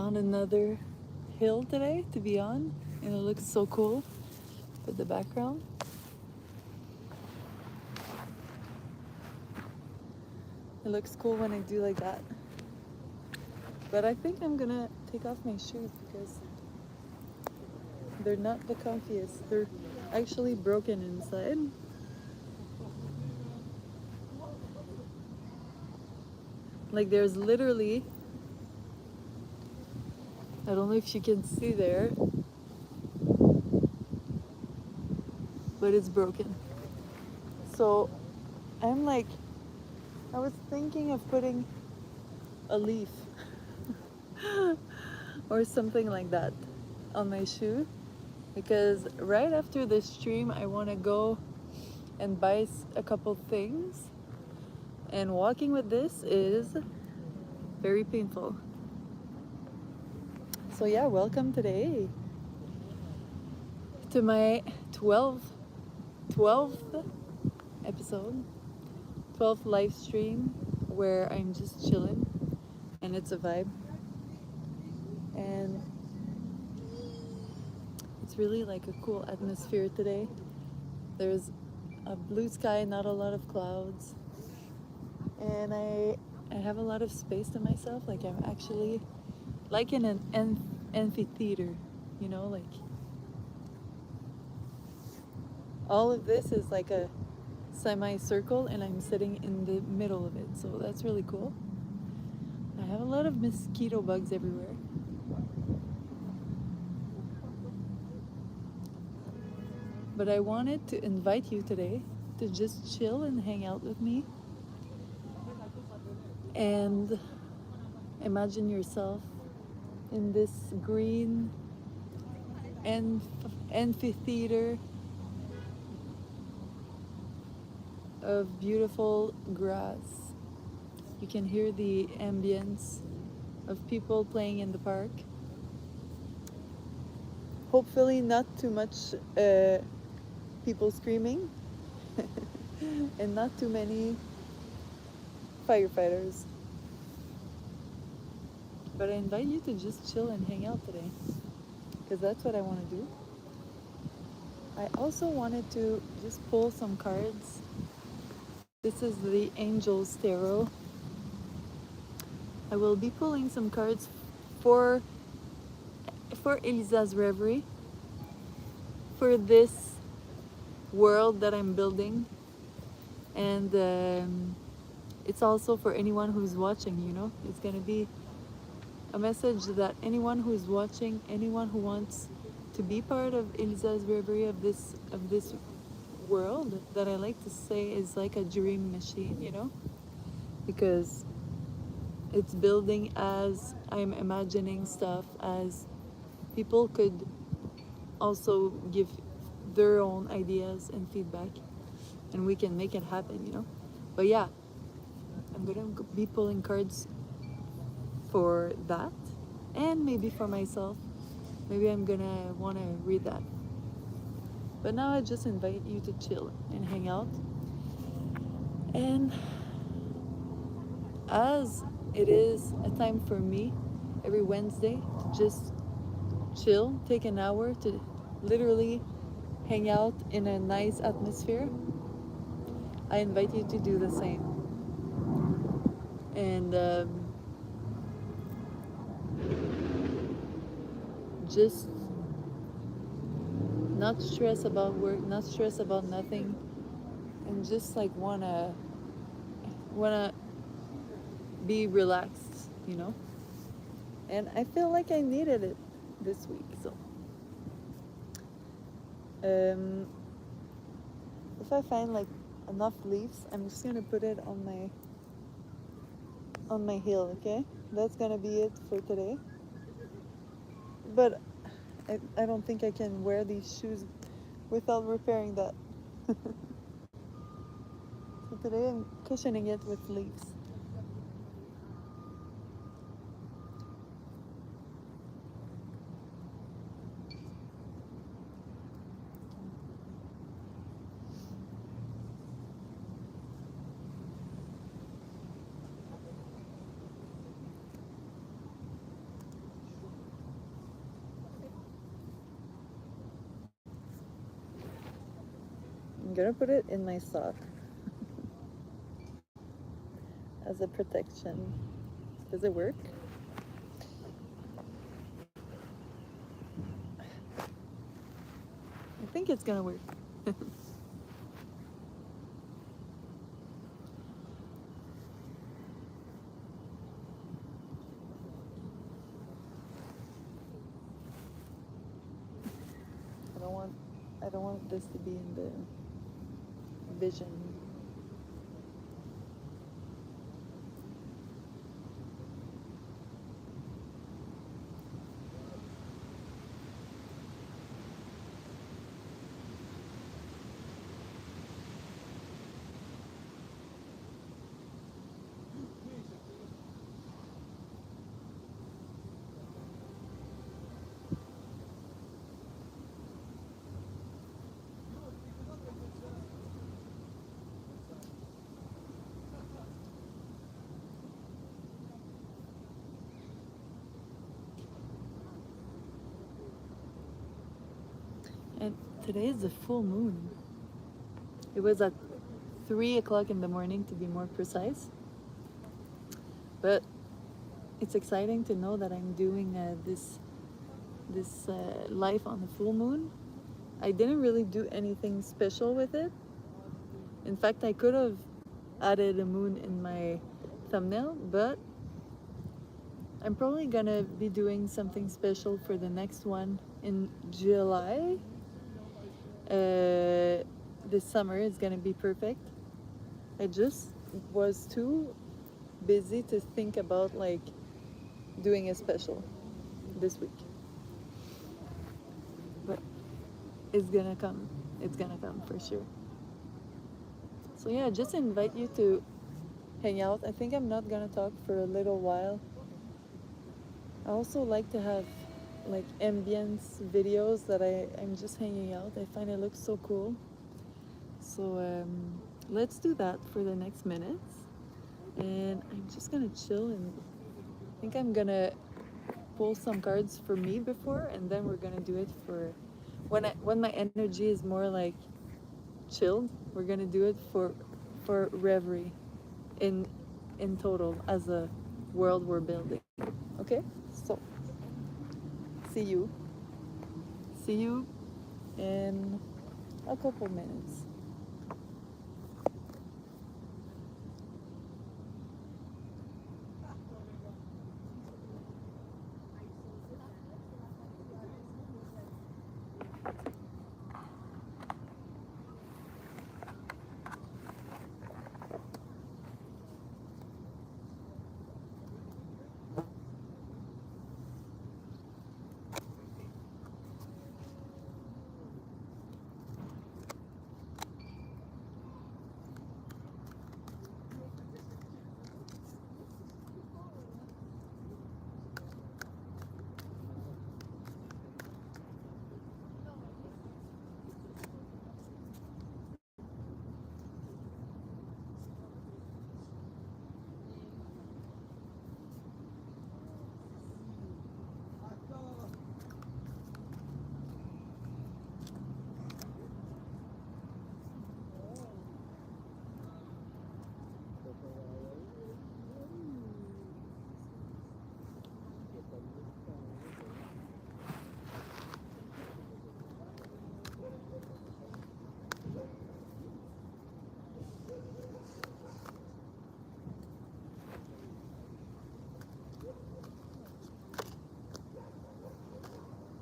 found another hill today to be on, and it looks so cool with the background. It looks cool when I do like that. But I think I'm gonna take off my shoes because they're not the comfiest. They're actually broken inside. Like there's literally, I don't know if you can see there, but it's broken. So I'm like, I was thinking of putting a leaf or something like that on my shoe, because right after the stream I want to go and buy a couple things, and walking with this is very painful. So yeah, welcome today to my 12th episode, 12th live stream where I'm just chilling and it's a vibe. And it's really like a cool atmosphere today. There's a blue sky, not a lot of clouds. And I have a lot of space to myself. Like I'm actually like in an amphitheater, you know, like all of this is like a semicircle and I'm sitting in the middle of it. So that's really cool. I have a lot of mosquito bugs everywhere. But I wanted to invite you today to just chill and hang out with me and imagine yourself in this green amphitheater of beautiful grass. You can hear the ambience of people playing in the park. Hopefully not too much people screaming and not too many firefighters. But I invite you to just chill and hang out today, because that's what I want to do. I also wanted to just pull some cards. This is the Angel's Tarot. I will be pulling some cards for Elizza's Reverie, for this world that I'm building, and it's also for anyone who's watching, you know. It's gonna be a message that anyone who's watching, anyone who wants to be part of Elizza's Reverie, of this world that I like to say is like a dream machine, you know, because it's building as I'm imagining stuff, as people could also give their own ideas and feedback, and we can make it happen, you know. But yeah, I'm gonna be pulling cards for that, and maybe for myself. Maybe I'm gonna want to read that. But now I just invite you to chill and hang out. And as it is a time for me every Wednesday to just chill, take an hour to literally hang out in a nice atmosphere, I invite you to do the same. And just not stress about work, not stress about nothing, and just like wanna be relaxed, you know. And I feel like I needed it this week. So if I find like enough leaves, I'm just gonna put it on my heel. Okay, that's gonna be it for today. But I don't think I can wear these shoes without repairing that. So today I'm cushioning it with leaves. gonna put it in my sock as a protection. Does it work? I think it's gonna work. I don't want this to be in the vision. And today is the full moon. It was at 3 o'clock in the morning, to be more precise. But it's exciting to know that I'm doing this life on the full moon. I didn't really do anything special with it. In fact, I could have added a moon in my thumbnail, but I'm probably gonna be doing something special for the next one in July. This summer is gonna be perfect. I just was too busy to think about like doing a special this week, but it's gonna come. It's gonna come for sure. So yeah, just invite you to hang out. I think I'm not gonna talk for a little while. I also like to have like ambience videos that I'm just hanging out. I find it looks so cool. So let's do that for the next minutes. And I'm just gonna chill, and I think I'm gonna pull some cards for me before, and then we're gonna do it for when my energy is more like chilled. We're gonna do it for Reverie in total as a world we're building. Okay, so see you in a couple minutes.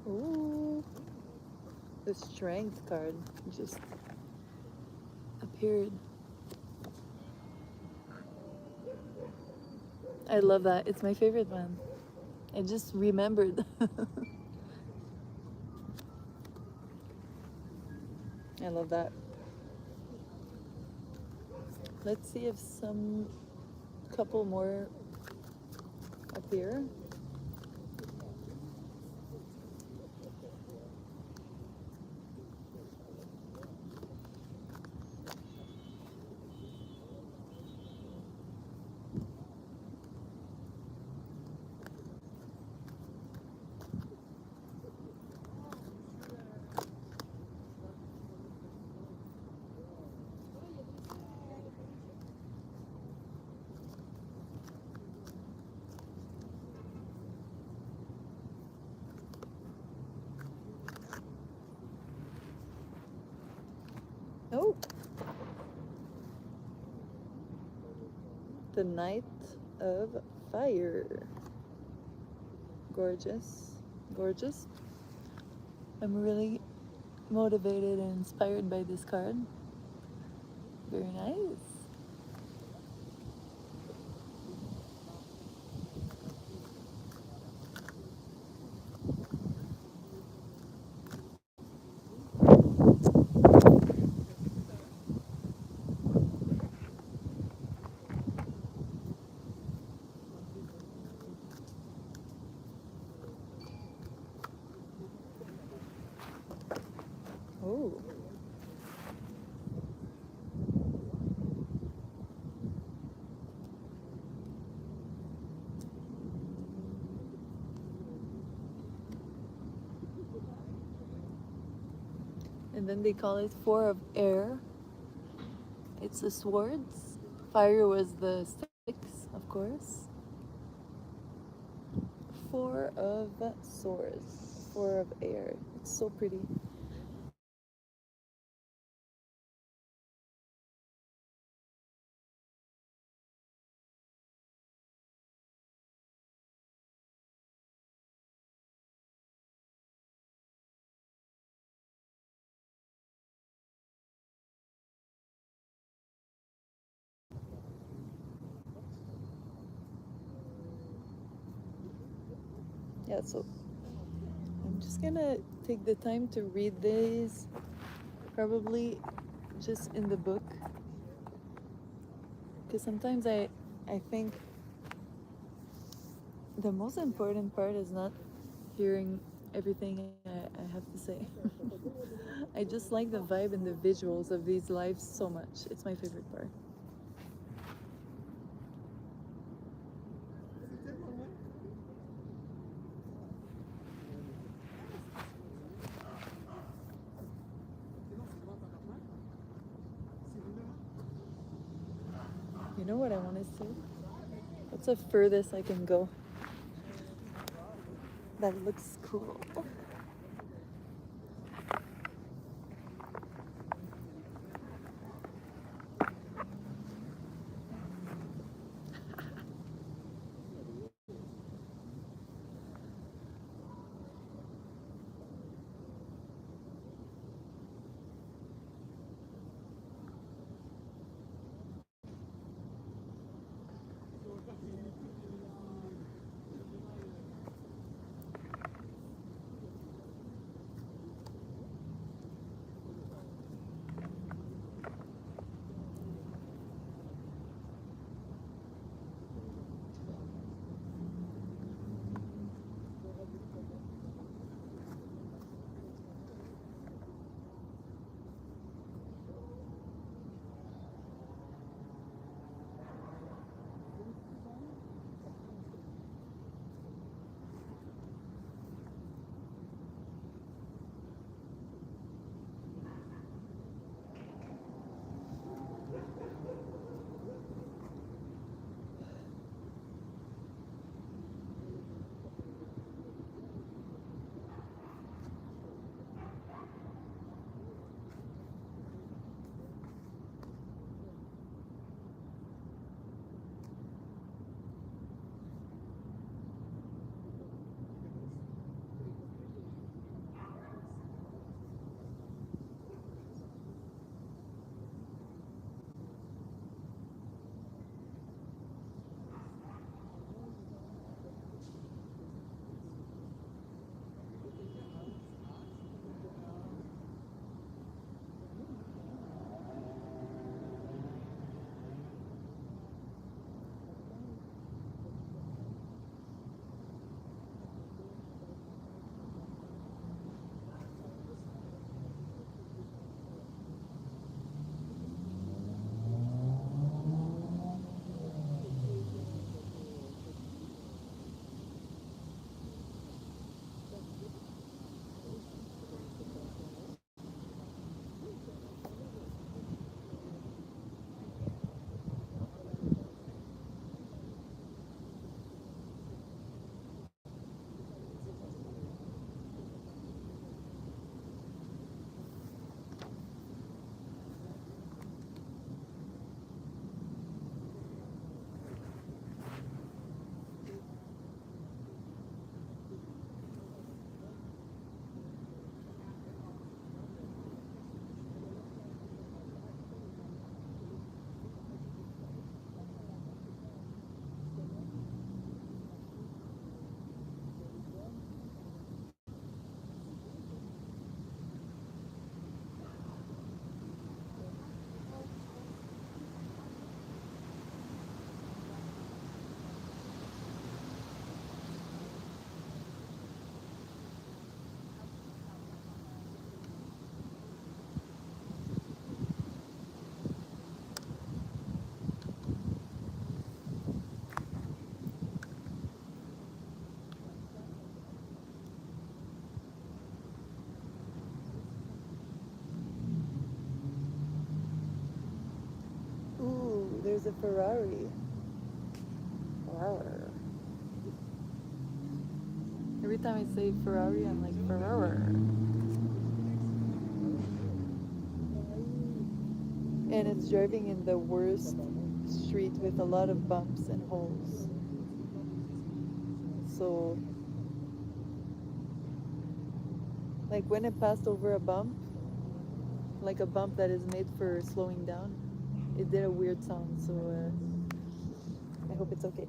Ooh, the strength card just appeared. I love that. It's my favorite one. I just remembered. I love that. Let's see if some couple more appear. Oh, the night of fire. Gorgeous, gorgeous. I'm really motivated and inspired by this card. Very nice. Oh. And then they call it Four of Air. It's the swords. Fire was the sticks, of course. Four of swords. Four of air. It's so pretty. Yeah, so I'm just gonna take the time to read these, probably just in the book, because sometimes I think the most important part is not hearing everything I have to say. I just like the vibe and the visuals of these lives so much. It's my favorite part. You know what I want to say? What's the furthest I can go? That looks cool. there's a Ferrari. Wow. Every time I say Ferrari, I'm like Ferrari. And it's driving in the worst street with a lot of bumps and holes. So, like when it passed over a bump, like a bump that is made for slowing down, it did a weird sound. So, I hope it's okay.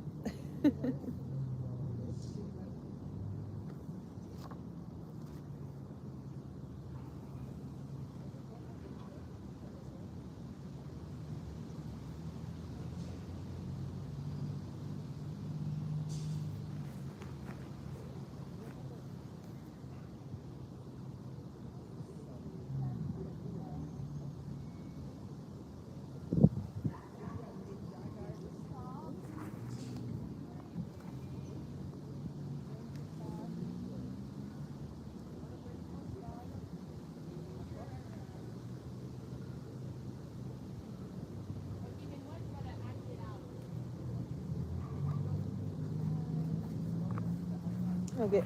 Okay.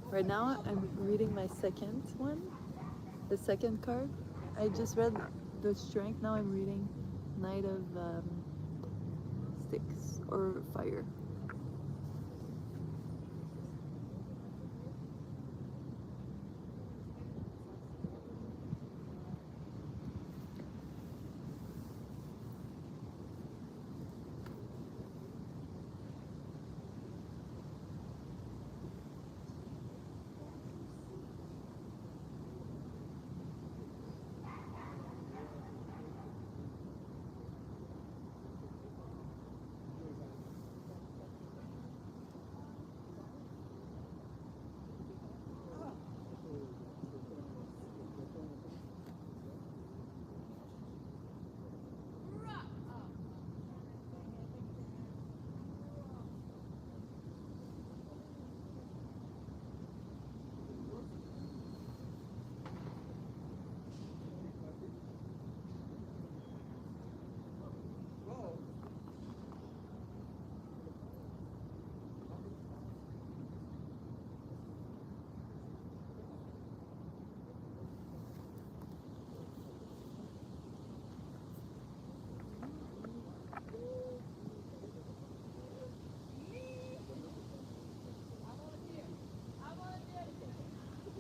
Right now, I'm reading my second one, the second card. I just read the strength. Now I'm reading Knight of Sticks or Fire.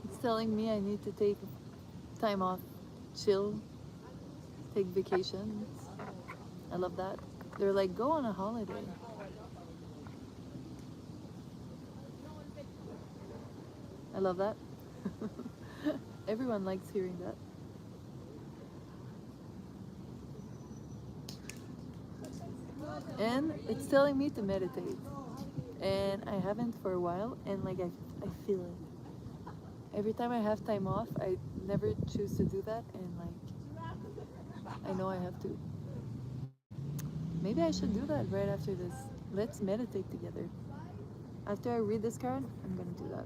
It's telling me I need to take time off, chill, take vacations. I love that. They're like, go on a holiday. I love that. Everyone likes hearing that. And it's telling me to meditate. And I haven't for a while, and like I feel it. Every time I have time off, I never choose to do that, and like I know I have to. Maybe I should do that right after this. Let's meditate together. After I read this card, I'm gonna do that.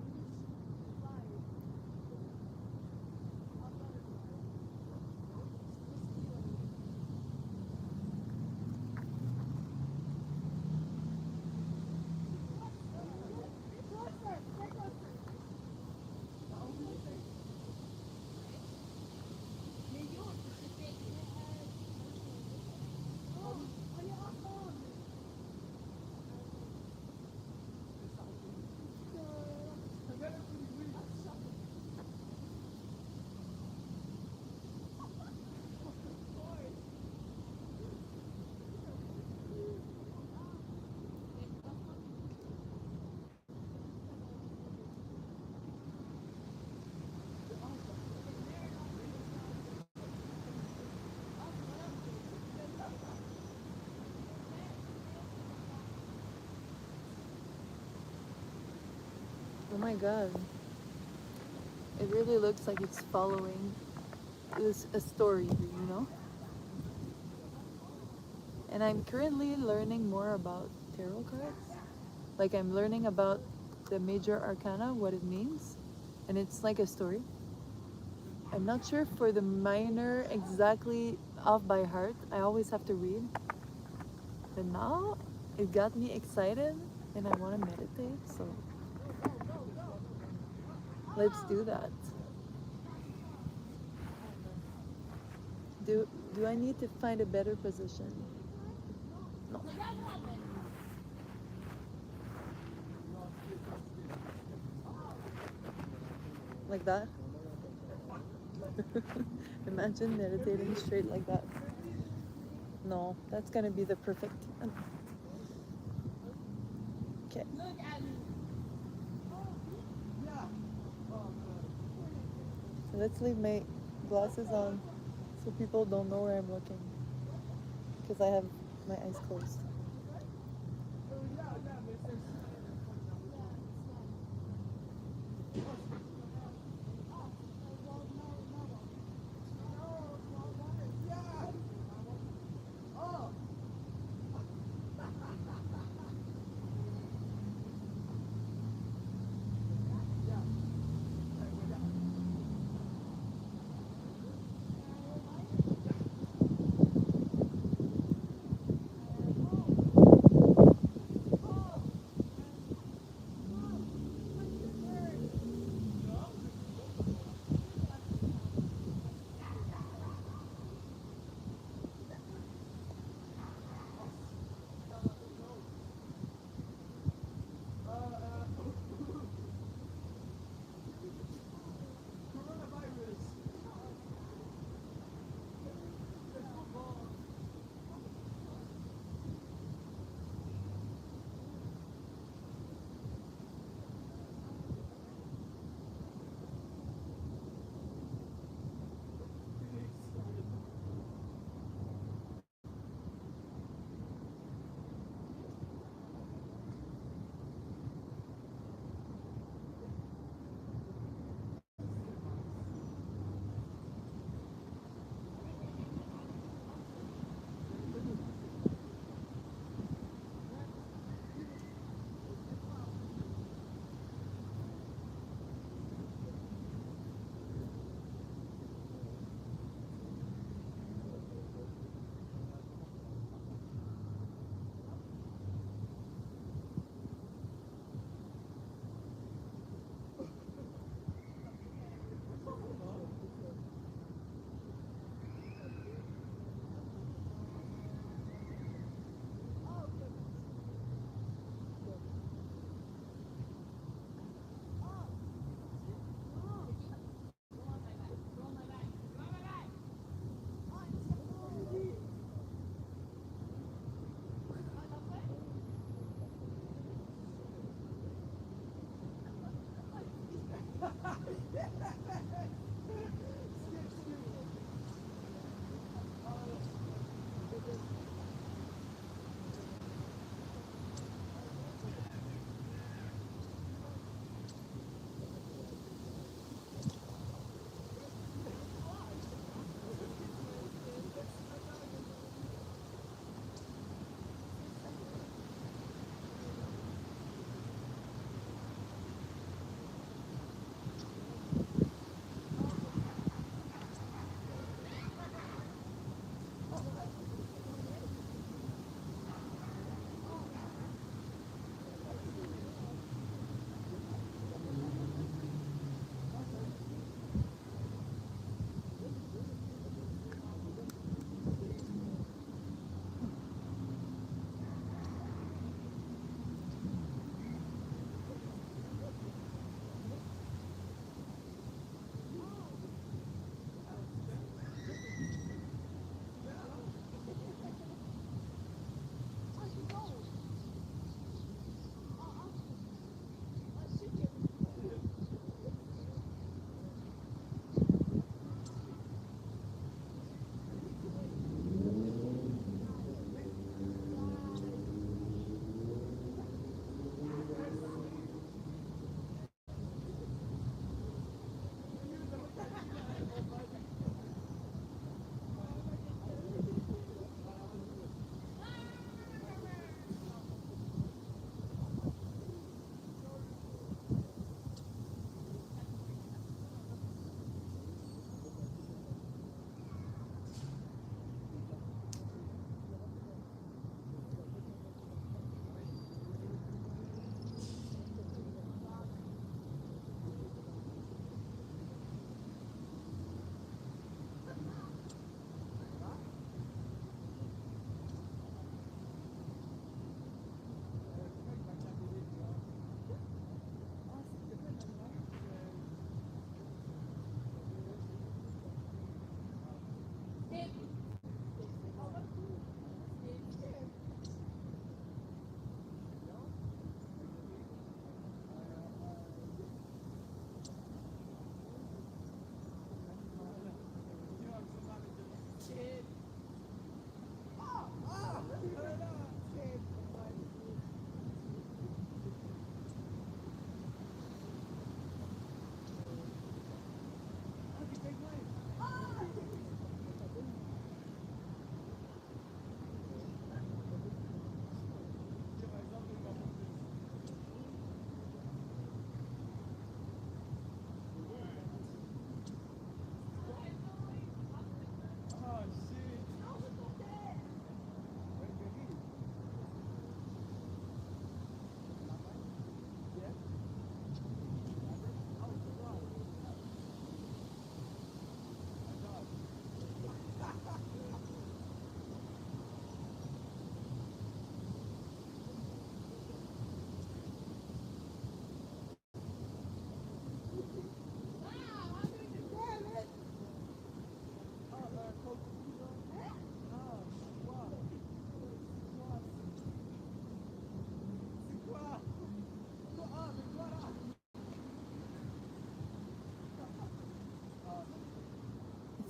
Oh my god. It really looks like it's following this a story, you know? And I'm currently learning more about tarot cards. Like I'm learning about the major arcana, what it means, and it's like a story. I'm not sure for the minor exactly off by heart. I always have to read. But now it got me excited and I want to meditate. So let's do that. Do I need to find a better position? No. Like that? Imagine meditating straight like that. No, that's gonna be the perfect. Okay. So let's leave my glasses on so people don't know where I'm looking. Because I have my eyes closed.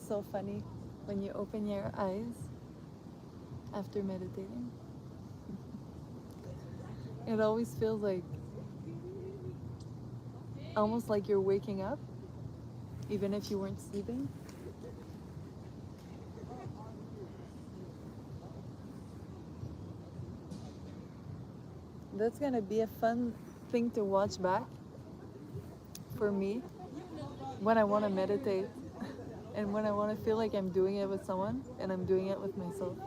so funny when you open your eyes after meditating. It always feels like almost like you're waking up, even if you weren't sleeping. That's gonna be a fun thing to watch back for me when I want to meditate and when I want to feel like I'm doing it with someone and I'm doing it with myself.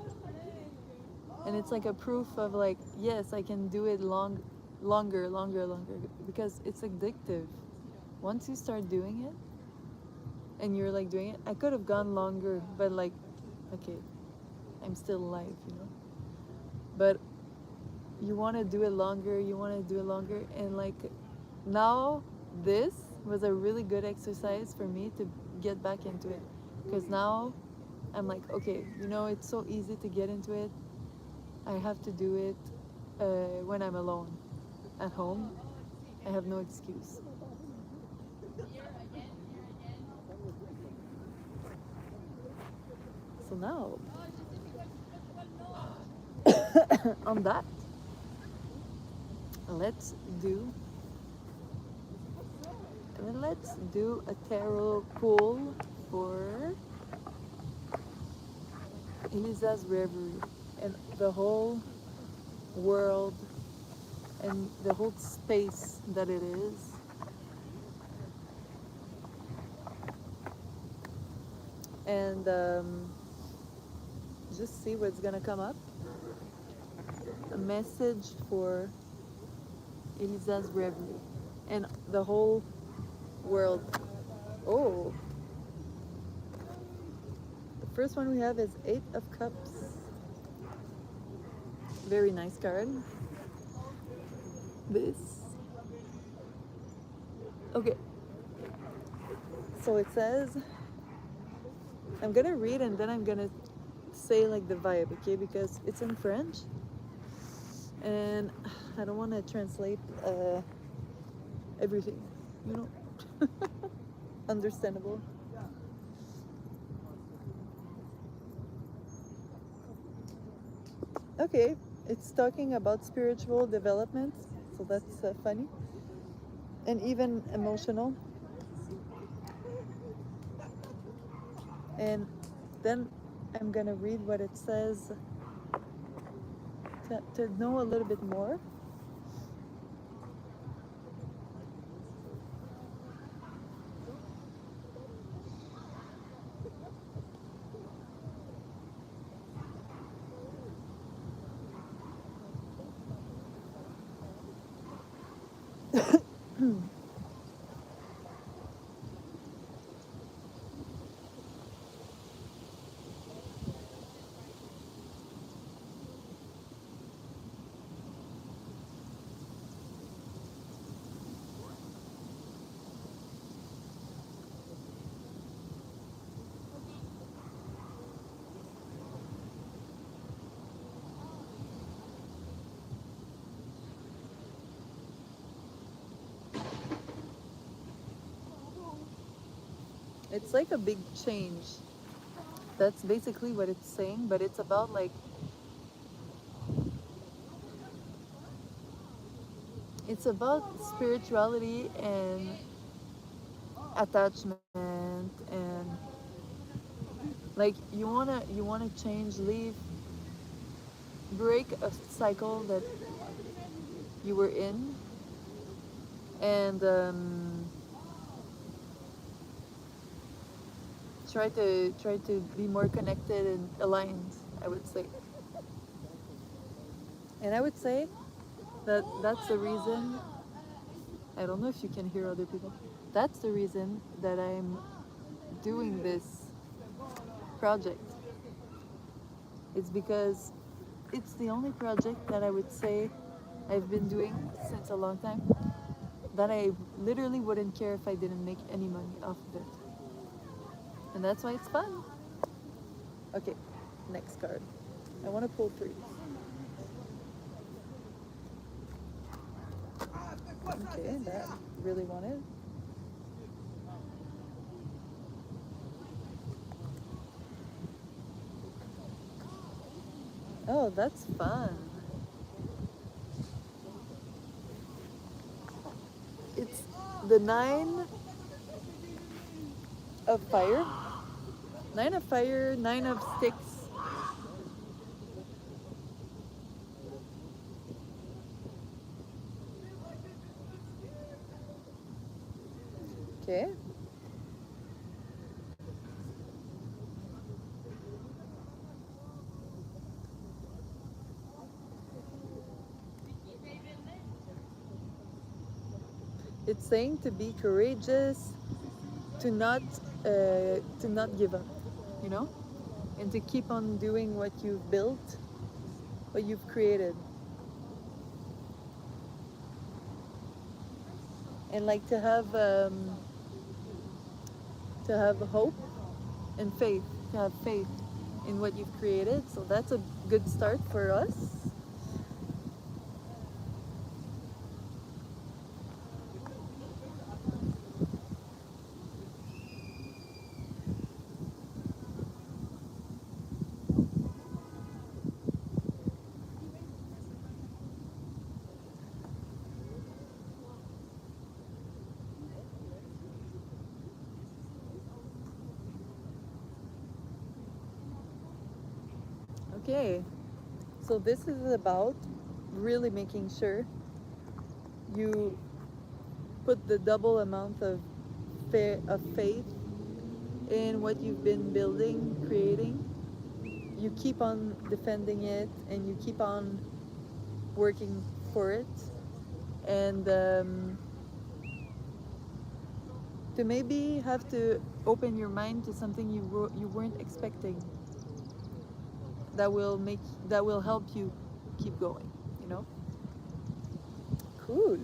And it's like a proof of like, yes, I can do it longer, because it's addictive. Once you start doing it and you're like doing it, I could have gone longer, but like, okay, I'm still alive, you know. But you want to do it longer, and like now this was a really good exercise for me to get back into it, because now I'm like, okay, you know, it's so easy to get into it. I have to do it when I'm alone. At home, I have no excuse. So now, on that, let's do let's do a tarot pull for Elizza's Reverie and the whole world and the whole space that it is. And just see what's gonna come up. A message for Elizza's Reverie and the whole world. Oh, the first one we have is Eight of Cups. Very nice card. This. Okay, so it says, I'm gonna read and then I'm gonna say like the vibe, okay? Because it's in French and I don't want to translate everything, you know. Understandable. Okay, it's talking about spiritual development, so that's funny and even emotional. And then I'm gonna read what it says to know a little bit more. It's like a big change. That's basically what it's saying, but it's about like, it's about spirituality and attachment, and like you wanna change, leave, break a cycle that you were in, and try to be more connected and aligned, I would say. And I would say that that's the reason, I don't know if you can hear other people, that's the reason that I'm doing this project. It's because it's the only project that I would say I've been doing since a long time that I literally wouldn't care if I didn't make any money off of it. And that's why it's fun. Okay, next card. I want to pull three. Okay, that really wanted. Oh, that's fun. It's the 9 of fire. 9 of fire, 9 of sticks. Okay. It's saying to be courageous, to not give up, you know, and to keep on doing what you've built, what you've created, and like to have hope and faith, to have faith in what you've created. So that's a good start for us. Okay, so this is about really making sure you put the double amount of faith in what you've been building, creating. You keep on defending it, and you keep on working for it, and to maybe have to open your mind to something you weren't expecting, that will help you keep going, you know. Cool.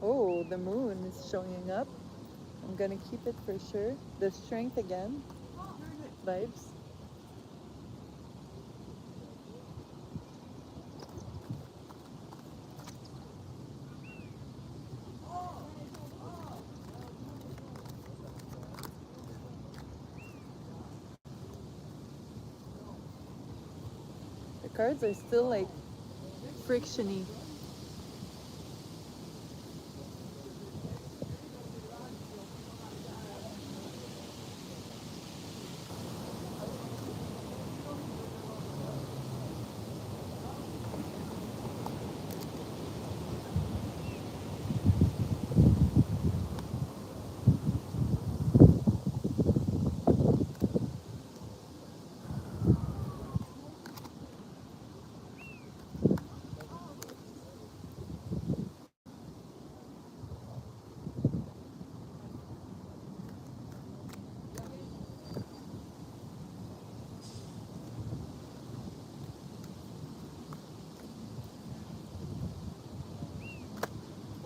Oh, the moon is showing up. I'm gonna keep it for sure. The strength again vibes. The cards are still like frictiony.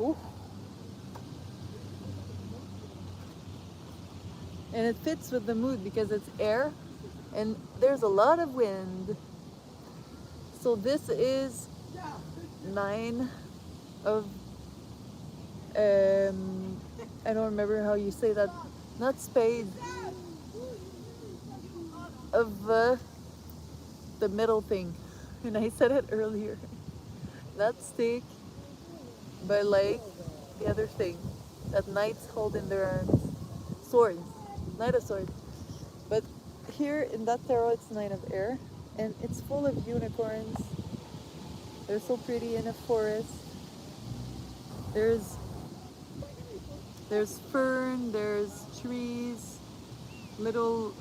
Ooh. And it fits with the mood because it's air and there's a lot of wind. So this is 9 of I don't remember how you say that. Not spade. Of the middle thing. And I said it earlier. Not stick, but like the other thing that knights hold in their arms. Swords. Knight of swords. But here in that tarot, it's 9 of air, and it's full of unicorns. They're so pretty in a forest. There's there's fern, there's trees, little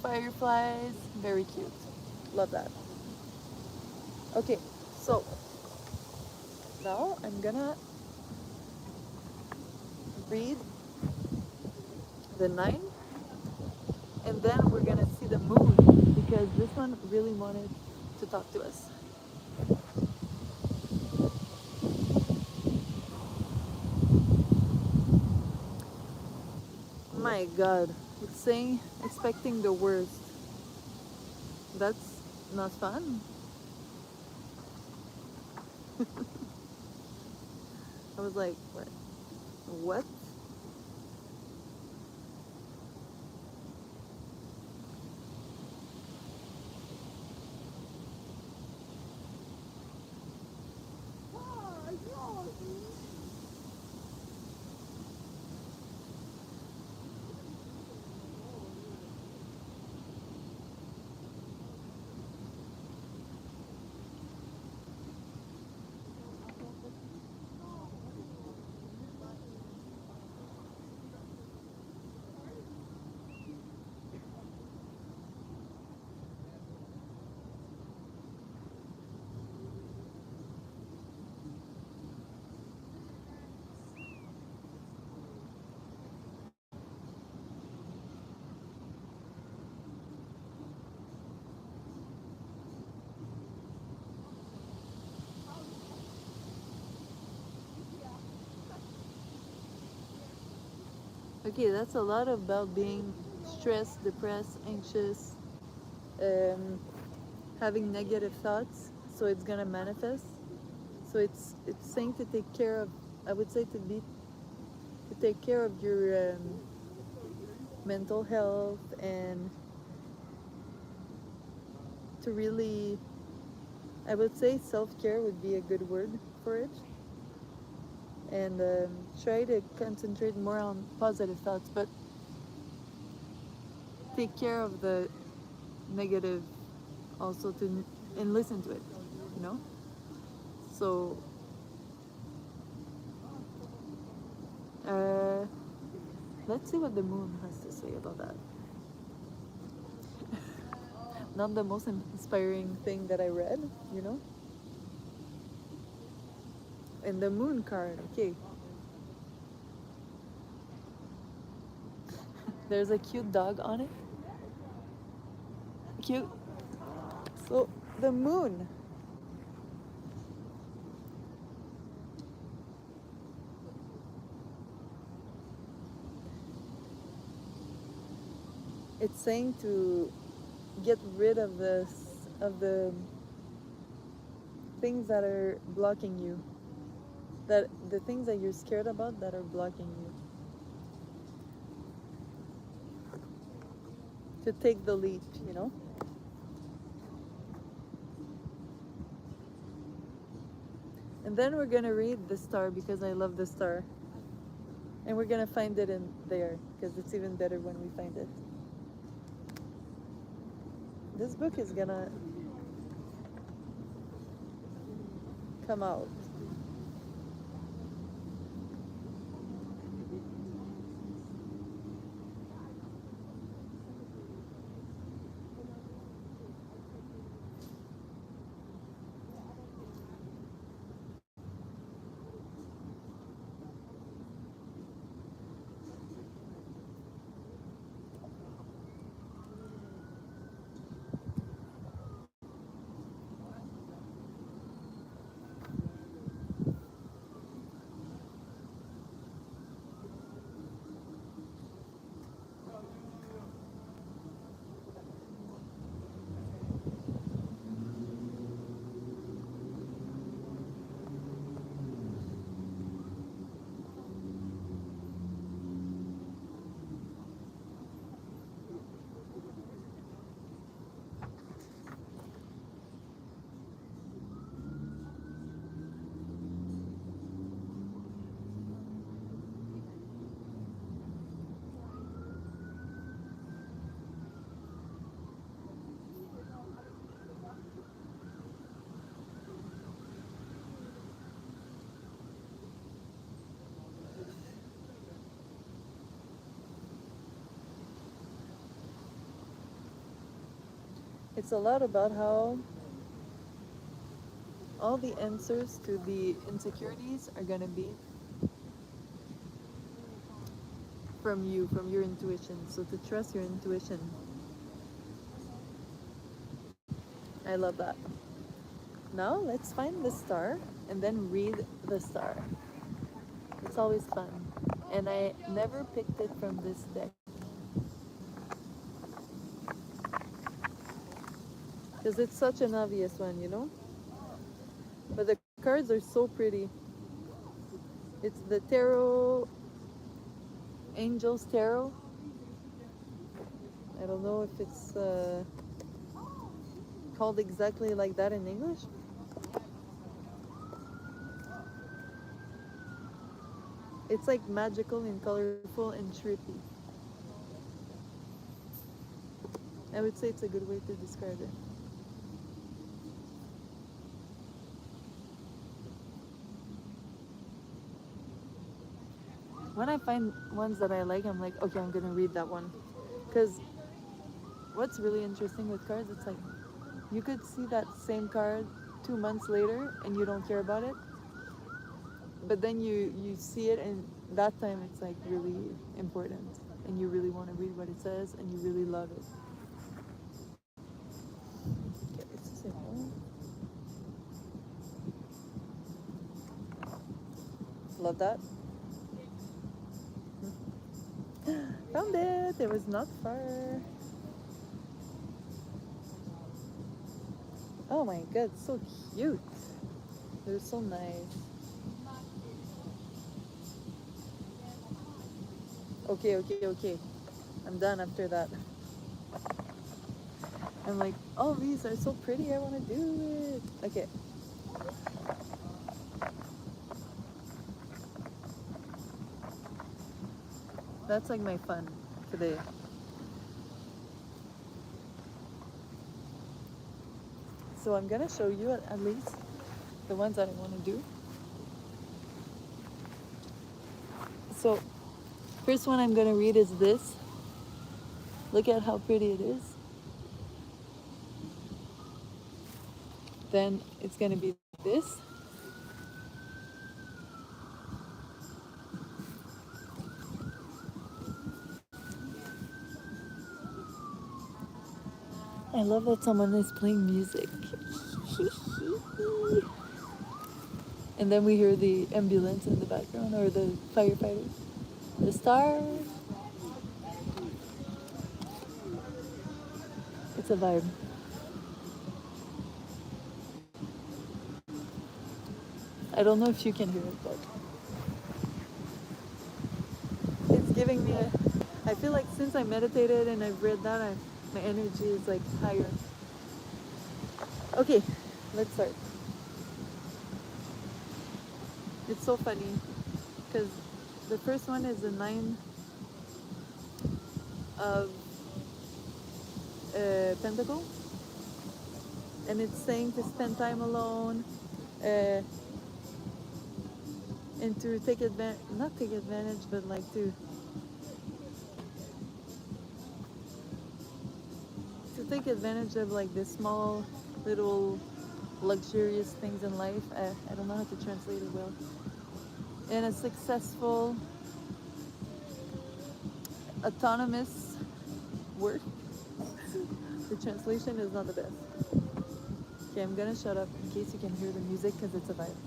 fireflies. Very cute. Love that. Okay, so now I'm gonna read the 9, and then we're gonna see the moon because this one really wanted to talk to us. My God, it's saying expecting the worst. That's not fun. I was like, what? What? Okay, that's a lot about being stressed, depressed, anxious, um, having negative thoughts. So it's gonna manifest. So it's saying to take care of. I would say to take care of your mental health and to really. I would say self care would be a good word for it. And try to concentrate more on positive thoughts, but take care of the negative also to and listen to it, you know. So uh, let's see what the moon has to say about that. Not the most inspiring thing that I read, you know. And the moon card, okay. There's a cute dog on it. Cute. So the moon. It's saying to get rid of the things that are blocking you. That the things that you're scared about that are blocking you. To take the leap, you know. And then we're gonna read the star because I love the star. And we're gonna find it in there because it's even better when we find it. This book is gonna come out. It's a lot about how all the answers to the insecurities are gonna be from you, from your intuition. So to trust your intuition. I love that. Now let's find the star and then read the star. It's always fun. And I never picked it from this deck. because it's such an obvious one, you know? But the cards are so pretty. It's the Tarot, Angels Tarot. I don't know if it's called exactly like that in English. It's like magical and colorful and trippy. I would say it's a good way to describe it. When I find ones that I like, I'm like, okay, I'm gonna read that one. Because what's really interesting with cards, it's like you could see that same card 2 months later and you don't care about it, but then you see it and that time it's like really important and you really want to read what it says and you really love it. Okay, it's simple. Love that. Found it. It was not far. Oh my god, so cute. They're so nice. Okay, okay, okay. I'm done after that. I'm like, oh, these are so pretty. I want to do it. Okay. That's like my fun today. So I'm gonna show you at least the ones that I want to do. So first one I'm gonna read is this. Look at how pretty it is. Then it's gonna be this. I love that someone is playing music. And then we hear the ambulance in the background or the firefighters. The star. It's a vibe. I don't know if you can hear it, but it's giving me a. I feel like since I meditated and I've read that, my energy is like higher. Okay, let's start. It's so funny because the first one is the nine of pentacle, and it's saying to spend time alone, uh, and to take advantage, not take advantage, but like to take advantage of like the small little luxurious things in life. I don't know how to translate it well. And a successful autonomous work. The translation is not the best. Okay, I'm gonna shut up in case you can hear the music because it's a vibe.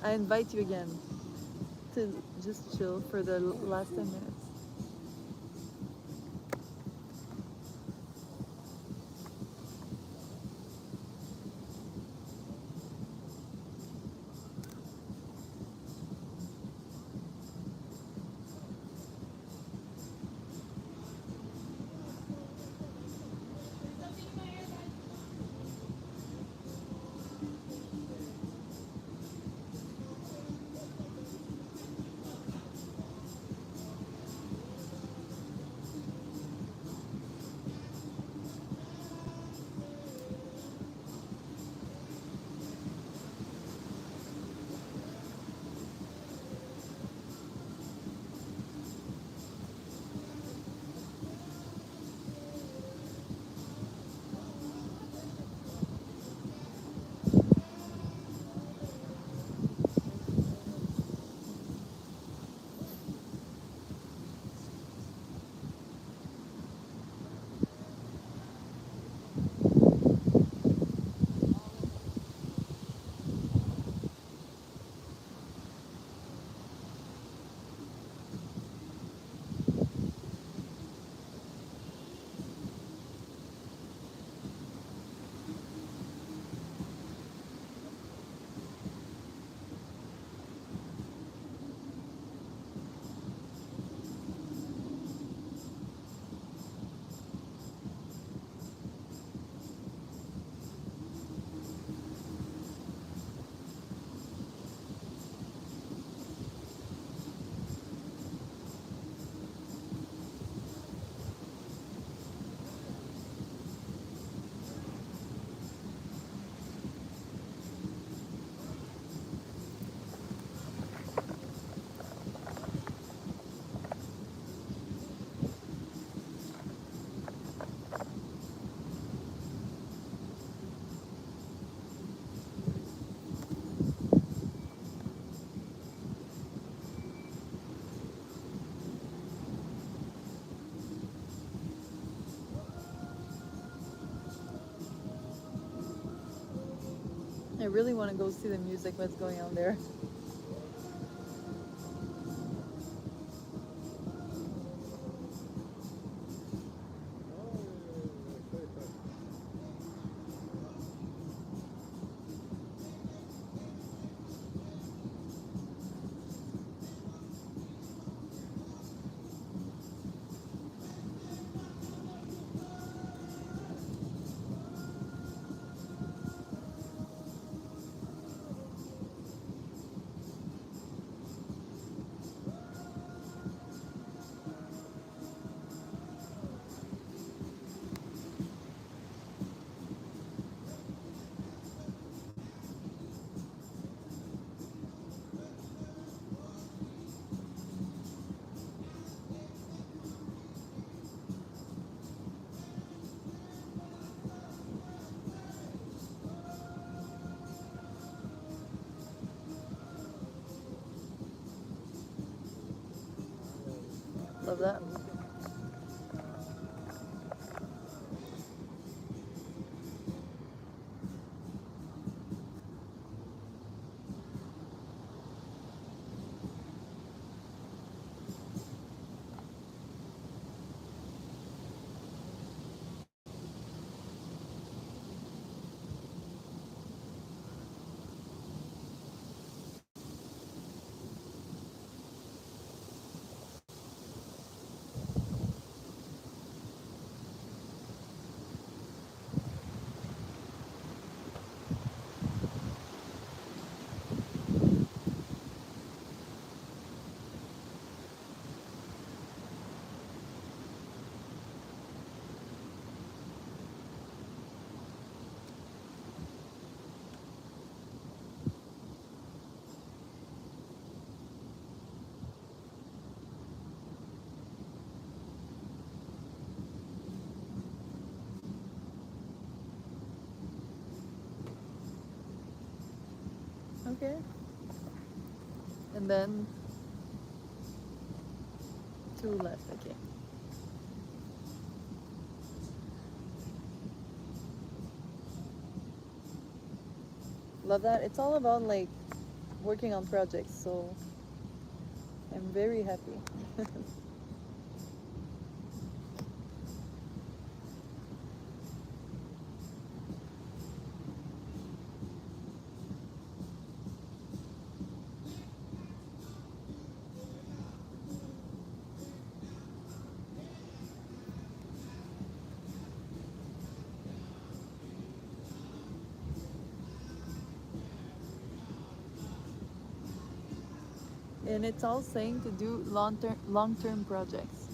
I invite you again to just chill for the last 10 minutes. I really want to go see the music, what's going on there. Love that. Okay. And then two left, okay. Love that. It's all about like working on projects, so I'm very happy. And it's all saying to do long term projects.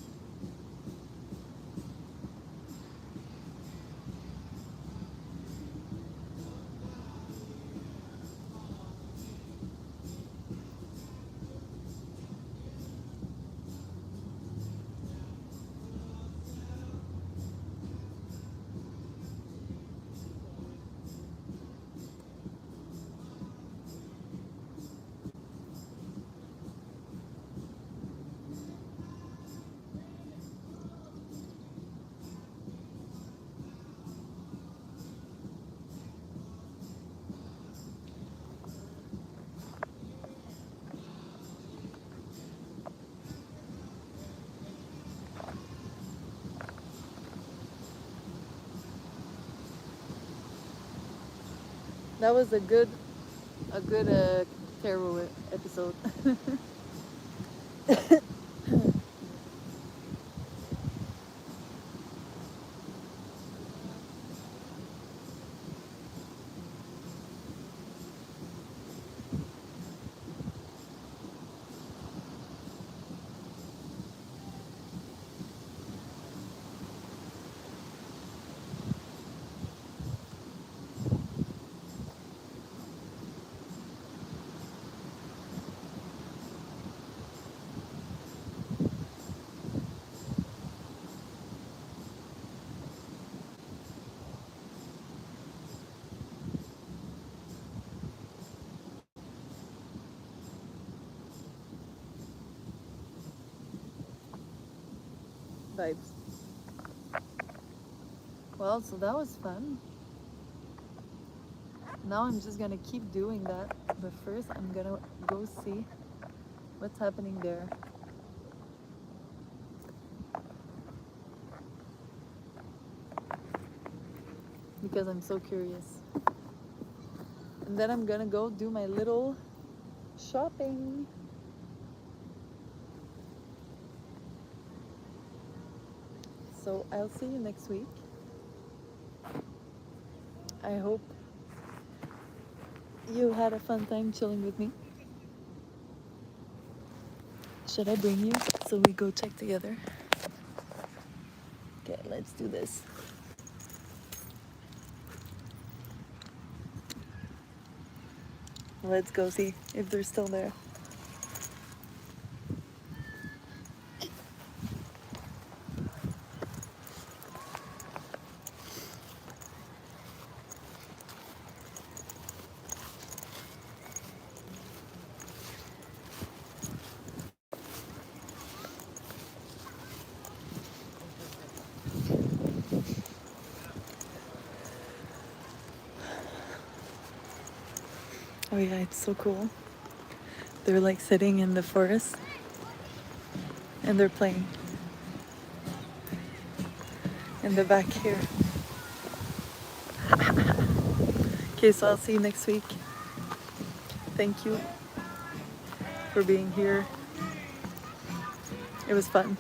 That was a good tarot episode. Vibes. Well, so that was fun. Now I'm just gonna keep doing that, but first I'm gonna go see what's happening there. Because I'm so curious. And then I'm gonna go do my little shopping. So I'll see you next week. I hope you had a fun time chilling with me. Should I bring you so we go check together? Okay, let's do this. Let's go see if they're still there. Oh yeah, it's so cool. They're like sitting in the forest and they're playing in the back here. Okay, so I'll see you next week. Thank you for being here. It was fun.